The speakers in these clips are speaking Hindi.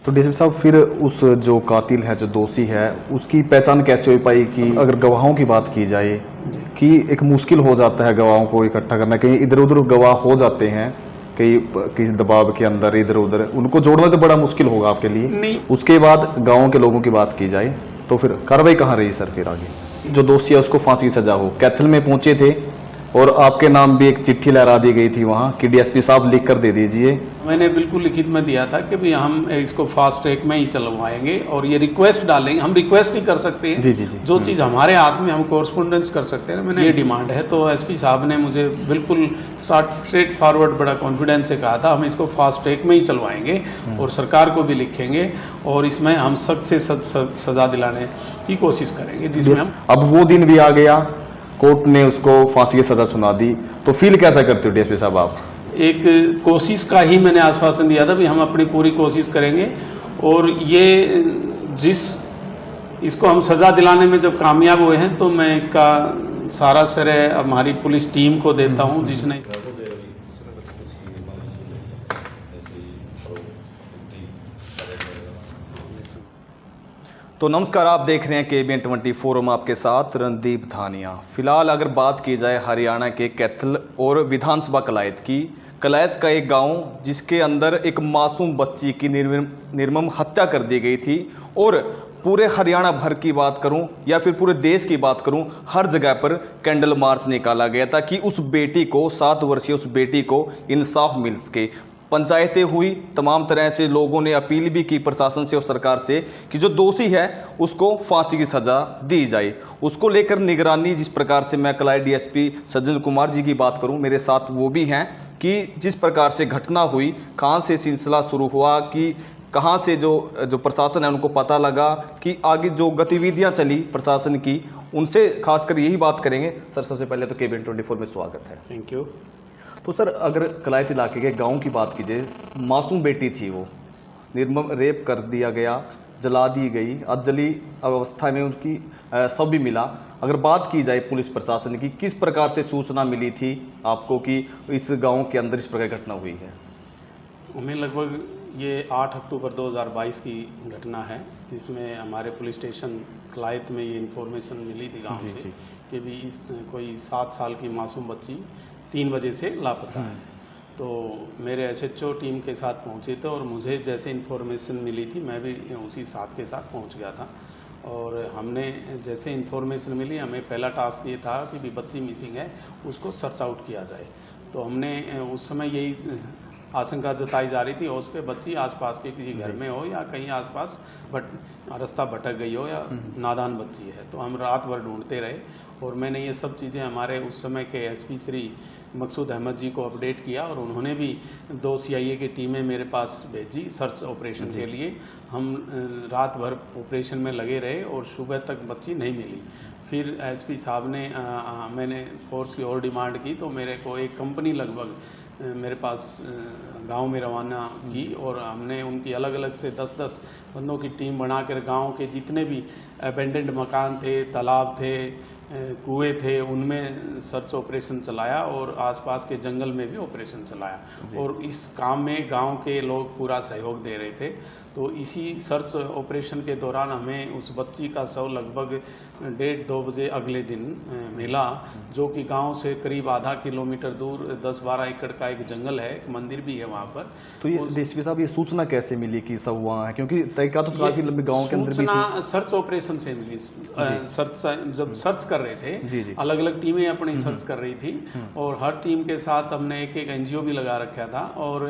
तो डीएसपी साहब, फिर उस जो कातिल है, जो दोषी है, उसकी पहचान कैसे हो पाई? कि अगर गवाहों की बात की जाए कि एक मुश्किल हो जाता है गवाहों को इकट्ठा करना, कहीं इधर उधर गवाह हो जाते हैं, कई किसी दबाव के अंदर इधर उधर, उनको जोड़ना तो बड़ा मुश्किल होगा आपके लिए। नहीं, उसके बाद गाँव के लोगों की बात की जाए तो फिर कार्रवाई कहाँ रही सर? फिर आगे जो दोषी है उसको फांसी की सजा हो, कैथल में पहुंचे थे और आपके नाम भी एक चिट्ठी लहरा दी गई थी वहाँ कि डीएसपी साहब लिख कर दे दीजिए। मैंने बिल्कुल लिखित में दिया था कि भाई हम इसको फास्ट ट्रैक में ही चलवाएंगे और ये रिक्वेस्ट डालेंगे। हम रिक्वेस्ट ही कर सकते हैं, जी जी जी। जो चीज़ हमारे हाथ में हम कोरस्पोंडेंस कर सकते हैं। मैंने ये डिमांड है, तो एसपी साहब ने मुझे बिल्कुल स्ट्रेट फॉरवर्ड बड़ा कॉन्फिडेंस से कहा था हम इसको फास्ट ट्रैक में ही चलवाएंगे और सरकार को भी लिखेंगे और इसमें हम सख्त से सख्त सज़ा दिलाने की कोशिश करेंगे, जिसमें हम। अब वो दिन भी आ गया, कोर्ट ने उसको फांसी की सजा सुना दी, तो फील कैसा करते हो डीएसपी साहब आप? एक कोशिश का ही मैंने आश्वासन दिया था भी हम अपनी पूरी कोशिश करेंगे और ये इसको हम सज़ा दिलाने में जब कामयाब हुए हैं तो मैं इसका सारा श्रेय हमारी पुलिस टीम को देता हूं, जिसने। तो नमस्कार, आप देख रहे हैं KBN 24, आपके साथ रणदीप धानिया। फिलहाल अगर बात की जाए हरियाणा के कैथल और विधानसभा कलायत की, कलायत का एक गांव जिसके अंदर एक मासूम बच्ची की निर्मम हत्या कर दी गई थी, और पूरे हरियाणा भर की बात करूं या फिर पूरे देश की बात करूं, हर जगह पर कैंडल मार्च निकाला गया था कि उस बेटी को, 7 वर्षीय उस बेटी को इंसाफ मिल सके। पंचायतें हुई, तमाम तरह से लोगों ने अपील भी की प्रशासन से और सरकार से कि जो दोषी है उसको फांसी की सज़ा दी जाए। उसको लेकर निगरानी, जिस प्रकार से मैं कलायत डीएसपी सज्जन कुमार जी की बात करूं, मेरे साथ वो भी हैं, कि जिस प्रकार से घटना हुई, कहां से सिलसिला शुरू हुआ, कि कहां से जो प्रशासन है उनको पता लगा, कि आगे जो गतिविधियां चली प्रशासन की, उनसे खासकर यही बात करेंगे। सर, सबसे पहले तो KBN 24 में स्वागत है। Thank you. तो सर, अगर कलायत इलाके के गांव की बात कीजिए, मासूम बेटी थी, वो निर्मम रेप कर दिया गया, जला दी गई, जली अवस्था में उनकी शव भी मिला। अगर बात की जाए पुलिस प्रशासन की, किस प्रकार से सूचना मिली थी आपको कि इस गांव के अंदर इस प्रकार घटना हुई है? हमें लगभग ये 8 अक्टूबर 2022 की घटना है, जिसमें हमारे पुलिस स्टेशन कलायत में ये इन्फॉर्मेशन मिली थी गांव से कि भी इस कोई 7 साल की मासूम बच्ची 3 बजे से लापता है। तो मेरे SHO टीम के साथ पहुंचे थे और मुझे जैसे इन्फॉर्मेशन मिली थी मैं भी उसी साथ के साथ पहुंच गया था। और हमने जैसे इन्फॉर्मेशन मिली, हमें पहला टास्क ये था कि भी बच्ची मिसिंग है, उसको सर्च आउट किया जाए। तो हमने उस समय यही आशंका जताई जा रही थी उस पे बच्ची आसपास के किसी घर में हो या कहीं आसपास रास्ता भटक गई हो या नादान बच्ची है। तो हम रात भर ढूंढते रहे और मैंने ये सब चीज़ें हमारे उस समय के SP श्री मकसूद अहमद जी को अपडेट किया और उन्होंने भी 2 CIA की टीमें मेरे पास भेजी सर्च ऑपरेशन के लिए। हम रात भर ऑपरेशन में लगे रहे और सुबह तक बच्ची नहीं मिली। फिर SP साहब ने मैंने फोर्स की और डिमांड की, तो मेरे को एक कंपनी लगभग मेरे पास गांव में रवाना की और हमने उनकी अलग अलग से 10-10 बंदों की टीम बनाकर गांव के जितने भी अबेंडेंड मकान थे, तालाब थे, कुएं थे, उनमें सर्च ऑपरेशन चलाया और आसपास के जंगल में भी ऑपरेशन चलाया। और इस काम में गांव के लोग पूरा सहयोग दे रहे थे। तो इसी सर्च ऑपरेशन के दौरान हमें उस बच्ची का शव लगभग 1:30-2 बजे अगले दिन मिला, जो कि गांव से करीब आधा किलोमीटर दूर 10-12 एकड़ का एक जंगल है, एक मंदिर भी है वहाँ पर। तो ये डीएसपी साहब, ये सूचना कैसे मिली कि सब वहाँ है? क्योंकि तहकीकात तो काफ़ी लंबी गाँव के अंदर भी सूचना सर्च ऑपरेशन से मिली। जब सर्च कर रहे थे, अलग अलग टीमें अपनी सर्च कर रही थी और हर टीम के साथ हमने एक NGO भी लगा रखा था और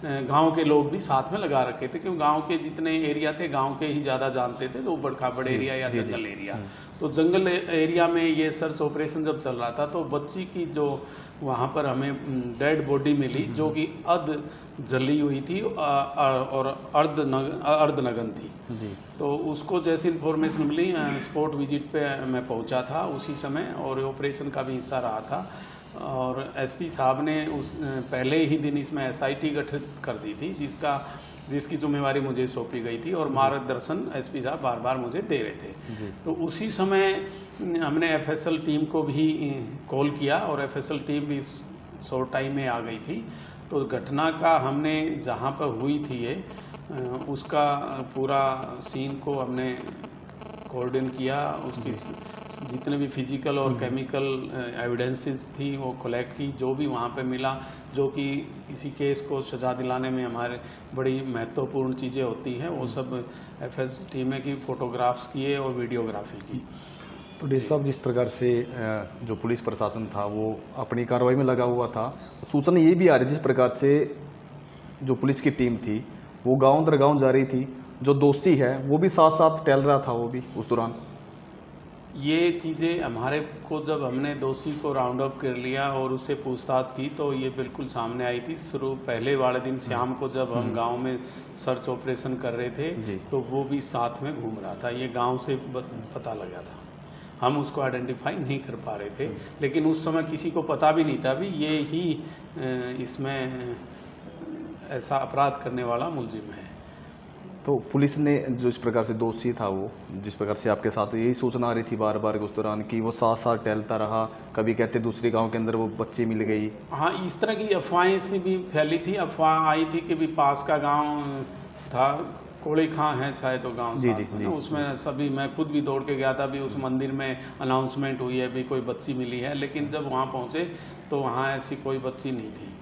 गांव के लोग भी साथ में लगा रखे थे, क्योंकि गांव के जितने एरिया थे गांव के ही ज़्यादा जानते थे, तो ऊबड़ खाबड़ एरिया या जंगल एरिया। तो जंगल एरिया में ये सर्च ऑपरेशन जब चल रहा था तो बच्ची की जो वहाँ पर हमें डेड बॉडी मिली, जो कि जली हुई थी और अर्धनग्न थी। तो उसको जैसे इन्फॉर्मेशन मिली, स्पॉट विजिट पे मैं पहुंचा था उसी समय और ऑपरेशन का भी हिस्सा रहा था। और SP साहब ने उस पहले ही दिन इसमें SIT गठित कर दी थी, जिसकी जिम्मेवारी मुझे सौंपी गई थी और मार्गदर्शन SP साहब बार बार मुझे दे रहे थे। तो उसी समय हमने FSL टीम को भी कॉल किया और FSL टीम भी शॉर्ट टाइम में आ गई थी। तो घटना का हमने जहाँ पर हुई थी ये उसका पूरा सीन को हमने कोऑर्डिनेट किया, उसकी जितने भी फिजिकल और केमिकल एविडेंसेस थी वो कलेक्ट की, जो भी वहाँ पे मिला, जो कि किसी केस को सजा दिलाने में हमारे बड़ी महत्वपूर्ण चीज़ें होती हैं, वो सब एफएस टीमें की फ़ोटोग्राफ्स किए और वीडियोग्राफी की। तो डीएसपी साहब, जिस प्रकार से जो पुलिस प्रशासन था वो अपनी कार्रवाई में लगा हुआ था, सूचना ये भी आ रही जिस प्रकार से जो पुलिस की टीम थी वो गांव दर गांव जा रही थी, जो दोषी है वो भी साथ साथ टहल रहा था वो भी उस दौरान। ये चीज़ें हमारे को जब हमने दोषी को राउंड अप कर लिया और उससे पूछताछ की तो ये बिल्कुल सामने आई थी। पहले वाले दिन शाम को जब हम गांव में सर्च ऑपरेशन कर रहे थे तो वो भी साथ में घूम रहा था, ये गांव से पता लगा था। हम उसको आइडेंटिफाई नहीं कर पा रहे थे, लेकिन उस समय किसी को पता भी नहीं था भी ये ही इसमें ऐसा अपराध करने वाला मुलजिम है। तो पुलिस ने जो इस प्रकार से दोषी था वो, जिस प्रकार से आपके साथ यही सूचना आ रही थी बार बार उस दौरान कि वो साथ साथ टहलता रहा, कभी कहते दूसरे गांव के अंदर वो बच्ची मिल गई। हाँ, इस तरह की अफवाहें से भी फैली थी। अफवाह आई थी कि भी पास का गांव था, कोड़ी खां है शायद वो गाँव, जी, उसमें सभी, मैं खुद भी दौड़ के गया था, भी उस मंदिर में अनाउंसमेंट हुई है भी कोई बच्ची मिली है, लेकिन जब वहाँ पहुँचे तो वहाँ ऐसी कोई बच्ची नहीं थी।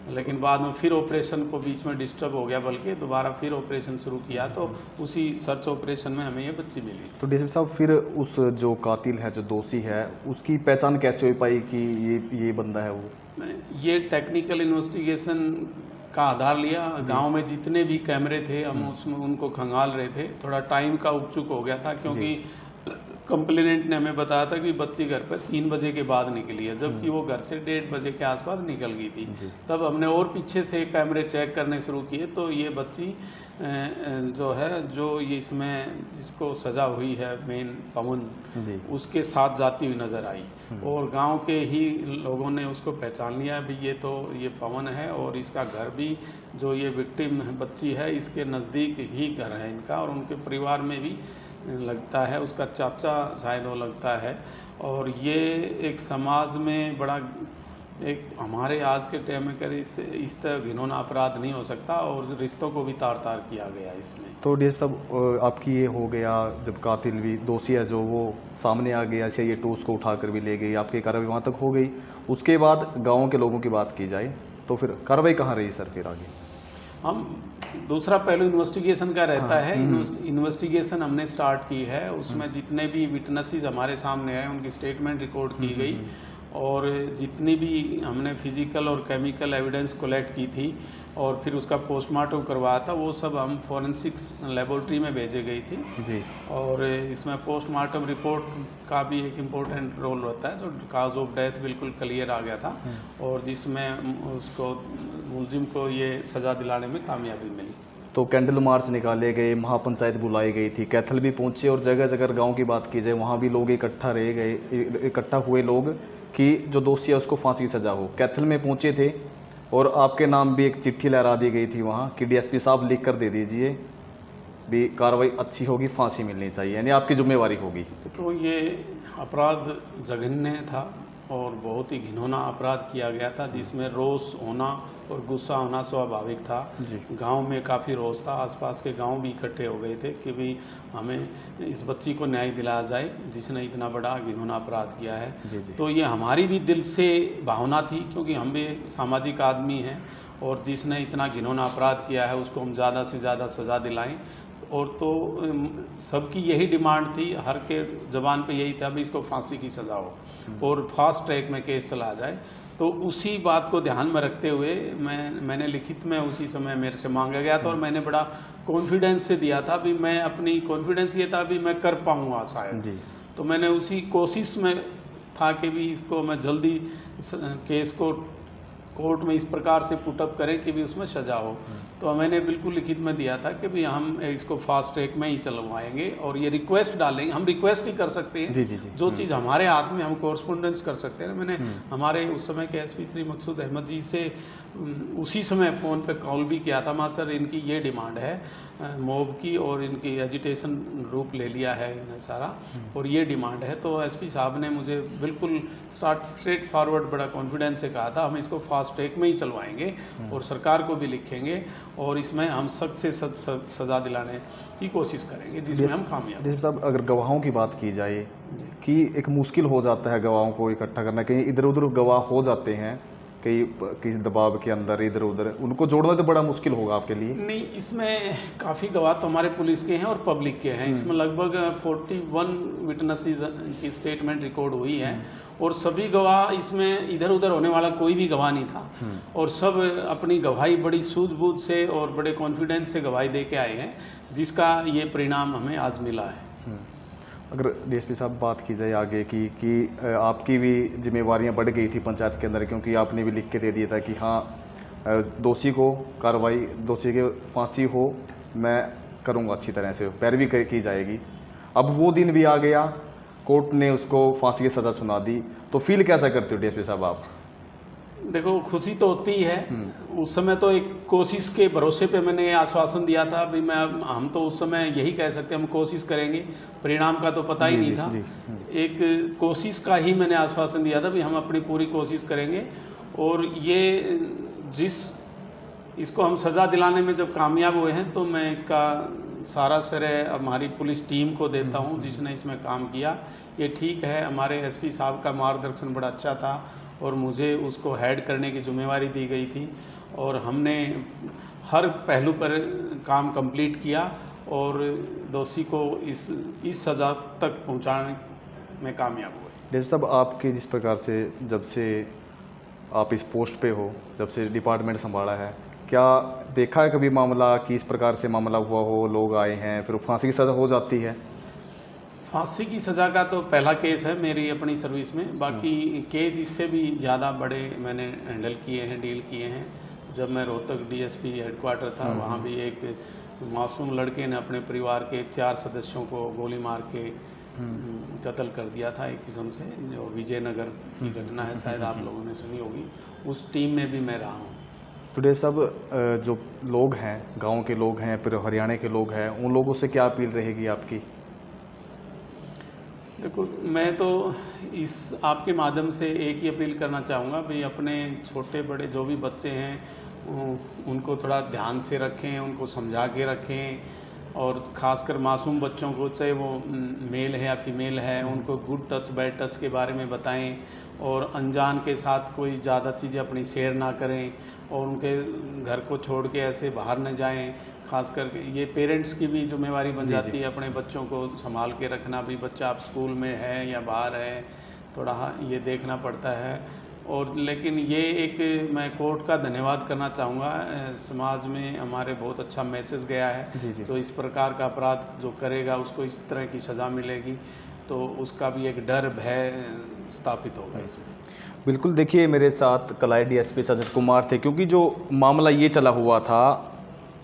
लेकिन बाद में फिर ऑपरेशन को बीच में डिस्टर्ब हो गया, बल्कि दोबारा फिर ऑपरेशन शुरू किया तो उसी सर्च ऑपरेशन में हमें ये बच्ची मिली। तो डीएसपी साहब, फिर उस जो कातिल है, जो दोषी है, उसकी पहचान कैसे हो पाई कि ये बंदा है वो? ये टेक्निकल इन्वेस्टिगेशन का आधार लिया। गांव में जितने भी कैमरे थे हम उसमें उनको खंगाल रहे थे। थोड़ा टाइम का उपचुक हो गया था, क्योंकि कंप्लेनेंट ने हमें बताया था कि बच्ची घर पर 3 बजे के बाद निकली है, जबकि वो घर से 1:30 बजे के आसपास निकल गई थी। तब हमने और पीछे से कैमरे चेक करने शुरू किए तो ये बच्ची जो है, जो ये इसमें जिसको सज़ा हुई है मेन पवन, उसके साथ जाती हुई नज़र आई और गांव के ही लोगों ने उसको पहचान लिया भी ये पवन है और इसका घर भी, जो ये विक्टिम बच्ची है, इसके नज़दीक ही घर है इनका और उनके परिवार में भी लगता है, उसका चाचा शायद वो लगता है। और ये एक समाज में बड़ा, एक हमारे आज के टाइम में कर इस तरह घिनौना अपराध नहीं हो सकता और रिश्तों को भी तार तार किया गया इसमें। तो डीएसपी साहब, आपकी ये हो गया, जब कातिल भी दोषी है जो वो सामने आ गया, ये तो उसको उठाकर भी ले गई, आपकी कार्रवाई वहाँ तक हो गई। उसके बाद गाँव के लोगों की बात की जाए तो फिर कार्रवाई कहाँ रही सर फिर आगे? हम दूसरा पहलू इन्वेस्टिगेशन का रहता है। इन्वेस्टिगेशन हमने स्टार्ट की है, उसमें जितने भी विटनेसेस हमारे सामने आए उनकी स्टेटमेंट रिकॉर्ड की गई और जितनी भी हमने फिजिकल और केमिकल एविडेंस कलेक्ट की थी और फिर उसका पोस्टमार्टम करवाया था, वो सब हम फॉरेंसिक्स लेबोरेटरी में भेजे गई थी जी। और इसमें पोस्टमार्टम रिपोर्ट का भी एक इम्पोर्टेंट रोल रहता है, जो काज ऑफ डेथ बिल्कुल क्लियर आ गया था और जिसमें उसको मुलजिम को ये सज़ा दिलाने में कामयाबी मिली। तो कैंडल मार्च निकाले गए, महापंचायत बुलाई गई थी, कैथल भी पहुंचे और जगह जगह गांव की बात की जाए वहाँ भी लोग इकट्ठा हुए लोग कि जो दोषी है उसको फांसी की सज़ा हो। कैथल में पहुंचे थे और आपके नाम भी एक चिट्ठी लहरा दी गई थी वहाँ कि डीएसपी साहब लिख कर दे दीजिए भी कार्रवाई अच्छी होगी, फांसी मिलनी चाहिए, यानी आपकी जिम्मेवारी होगी। तो ये अपराध जघन्य था और बहुत ही घिनौना अपराध किया गया था, जिसमें रोष होना और गुस्सा होना स्वाभाविक था। गांव में काफ़ी रोष था, आसपास के गांव भी इकट्ठे हो गए थे कि भी हमें इस बच्ची को न्याय दिलाया जाए जिसने इतना बड़ा घिनौना अपराध किया है। तो ये हमारी भी दिल से भावना थी, क्योंकि हम भी सामाजिक आदमी हैं और जिसने इतना घिनौना अपराध किया है उसको हम ज़्यादा से ज़्यादा सज़ा दिलाएं। और तो सबकी यही डिमांड थी, हर के ज़बान पे यही था भी इसको फांसी की सज़ा हो और फास्ट ट्रैक में केस चला जाए। तो उसी बात को ध्यान में रखते हुए मैंने लिखित में उसी समय मेरे से मांगा गया था और मैंने बड़ा कॉन्फिडेंस से दिया था भी मैं, अपनी कॉन्फिडेंस ये था भी मैं कर पाऊँगा शायद। तो मैंने उसी कोशिश में था कि भी इसको मैं जल्दी केस को कोर्ट में इस प्रकार से पुटअप करें कि भी उसमें सज़ा हो। तो मैंने बिल्कुल लिखित में दिया था कि भी हम इसको फास्ट ट्रैक में ही चलवाएंगे और ये रिक्वेस्ट डालेंगे, हम रिक्वेस्ट ही कर सकते हैं। जी। जो चीज़ हमारे हाथ में, हम कोरस्पोंडेंस कर सकते हैं। मैंने हमारे उस समय के एसपी श्री मकसूद अहमद जी से उसी समय फ़ोन पे कॉल भी किया था। माँ सर, इनकी ये डिमांड है मॉब की और इनकी एजिटेशन रूप ले लिया है इन्हें सारा, और ये डिमांड है। तो एसपी साहब ने मुझे बिल्कुल स्ट्रेट फॉरवर्ड बड़ा कॉन्फिडेंस से कहा था, हम इसको फास्ट ट्रैक में ही चलवाएंगे और सरकार को भी लिखेंगे और इसमें हम सख्त से सख्त सज़ा दिलाने की कोशिश करेंगे, जिसमें हम कामयाब। जैसे साहब, अगर गवाहों की बात की जाए कि एक मुश्किल हो जाता है गवाहों को इकट्ठा करना, कहीं इधर उधर गवाह हो जाते हैं किसी दबाव के अंदर, इधर उधर उनको जोड़ना तो बड़ा मुश्किल होगा आपके लिए। नहीं, इसमें काफ़ी गवाह तो हमारे पुलिस के हैं और पब्लिक के हैं। इसमें लगभग 41 विटनेसेस की स्टेटमेंट रिकॉर्ड हुई है और सभी गवाह, इसमें इधर उधर होने वाला कोई भी गवाह नहीं था और सब अपनी गवाही बड़ी सूझबूझ से और बड़े कॉन्फिडेंस से गवाही दे के आए हैं, जिसका ये परिणाम हमें आज मिला है। अगर डीएसपी साहब बात की जाए आगे की कि आपकी भी जिम्मेवारियां बढ़ गई थी पंचायत के अंदर, क्योंकि आपने भी लिख के दे दिया था कि हाँ दोषी को कार्रवाई, दोषी के फांसी हो, मैं करूँगा अच्छी तरह से, पैरवी की जाएगी। अब वो दिन भी आ गया, कोर्ट ने उसको फांसी की सज़ा सुना दी, तो फील कैसा करते हो डीएसपी साहब आप? देखो, खुशी तो होती है। उस समय तो एक कोशिश के भरोसे पे मैंने आश्वासन दिया था भी हम तो उस समय यही कह सकते हैं हम कोशिश करेंगे, परिणाम का तो पता ही नहीं था। एक कोशिश का ही मैंने आश्वासन दिया था भी हम अपनी पूरी कोशिश करेंगे और ये इसको हम सज़ा दिलाने में जब कामयाब हुए हैं तो मैं इसका सारा श्रेय हमारी पुलिस टीम को देता हूँ जिसने इसमें काम किया। ये ठीक है, हमारे एसपी साहब का मार्गदर्शन बड़ा अच्छा था और मुझे उसको हेड करने की जिम्मेवारी दी गई थी और हमने हर पहलू पर काम कंप्लीट किया और दोषी को इस सज़ा तक पहुंचाने में कामयाब हुए। डीएसपी साहब, आपके जिस प्रकार से जब से आप इस पोस्ट पे हो, जब से डिपार्टमेंट संभाला है, क्या देखा है कभी मामला कि इस प्रकार से मामला हुआ हो, लोग आए हैं फिर फांसी की सज़ा हो जाती है? फांसी की सज़ा का तो पहला केस है मेरी अपनी सर्विस में। बाकी केस इससे भी ज़्यादा बड़े मैंने हैंडल किए हैं, डील किए हैं। जब मैं रोहतक डीएसपी हेडक्वार्टर था, वहाँ भी एक मासूम लड़के ने अपने परिवार के 4 सदस्यों को गोली मार के कत्ल कर दिया था, एक किस्म से, जो विजयनगर की घटना है, शायद आप लोगों ने सुनी होगी। उस टीम में भी मैं रहा हूँ। तो डीएसपी साहब, जो लोग हैं, गाँव के लोग हैं, फिर हरियाणा के लोग हैं, उन लोगों से क्या अपील रहेगी आपकी? देखो, मैं तो इस आपके माध्यम से एक ही अपील करना चाहूँगा भाई, अपने छोटे बड़े जो भी बच्चे हैं उनको थोड़ा ध्यान से रखें, उनको समझा के रखें और ख़ासकर मासूम बच्चों को, चाहे वो मेल है या फीमेल है, उनको गुड टच बैड टच के बारे में बताएं और अनजान के साथ कोई ज़्यादा चीज़ें अपनी शेयर ना करें और उनके घर को छोड़ के ऐसे बाहर न जाएं। खासकर ये पेरेंट्स की भी जिम्मेवारी बन जाती है अपने बच्चों को संभाल के रखना, भी बच्चा आप स्कूल में है या बाहर है, थोड़ा ये देखना पड़ता है। और लेकिन ये एक मैं कोर्ट का धन्यवाद करना चाहूँगा, समाज में हमारे बहुत अच्छा मैसेज गया है। तो इस प्रकार का अपराध जो करेगा उसको इस तरह की सज़ा मिलेगी, तो उसका भी एक डर भय स्थापित होगा इसमें। बिल्कुल, देखिए मेरे साथ कलाई डीएसपी सजत कुमार थे, क्योंकि जो मामला ये चला हुआ था,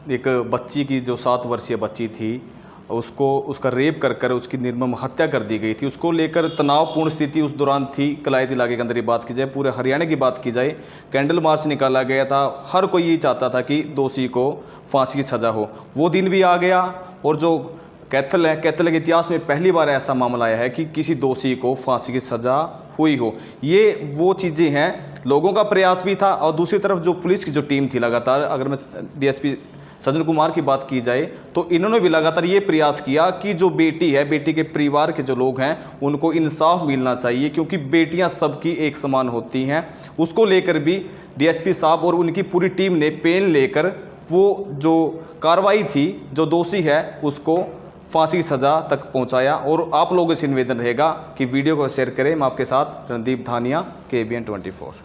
एक बच्ची की, जो 7 वर्षीय बच्ची थी, उसका रेप कर उसकी निर्मम हत्या कर दी गई थी। उसको लेकर तनावपूर्ण स्थिति उस दौरान थी कलायत इलाके के अंदर। ये बात की जाए, पूरे हरियाणा की बात की जाए, कैंडल मार्च निकाला गया था। हर कोई ये चाहता था कि दोषी को फांसी की सज़ा हो। वो दिन भी आ गया और जो कैथल है, कैथल के इतिहास में पहली बार ऐसा मामला आया है कि किसी दोषी को फांसी की सज़ा हुई हो। ये वो चीज़ें हैं, लोगों का प्रयास भी था और दूसरी तरफ जो पुलिस की जो टीम थी लगातार, अगर मैं डीएसपी सज्जन कुमार की बात की जाए तो इन्होंने भी लगातार ये प्रयास किया कि जो बेटी है, बेटी के परिवार के जो लोग हैं, उनको इंसाफ मिलना चाहिए, क्योंकि बेटियां सबकी एक समान होती हैं। उसको लेकर भी डीएसपी साहब और उनकी पूरी टीम ने पेन लेकर वो जो कार्रवाई थी, जो दोषी है उसको फांसी की सज़ा तक पहुंचाया। और आप लोगों से निवेदन रहेगा कि वीडियो को शेयर करें। मैं आपके साथ रणदीप धानिया, KBN 24।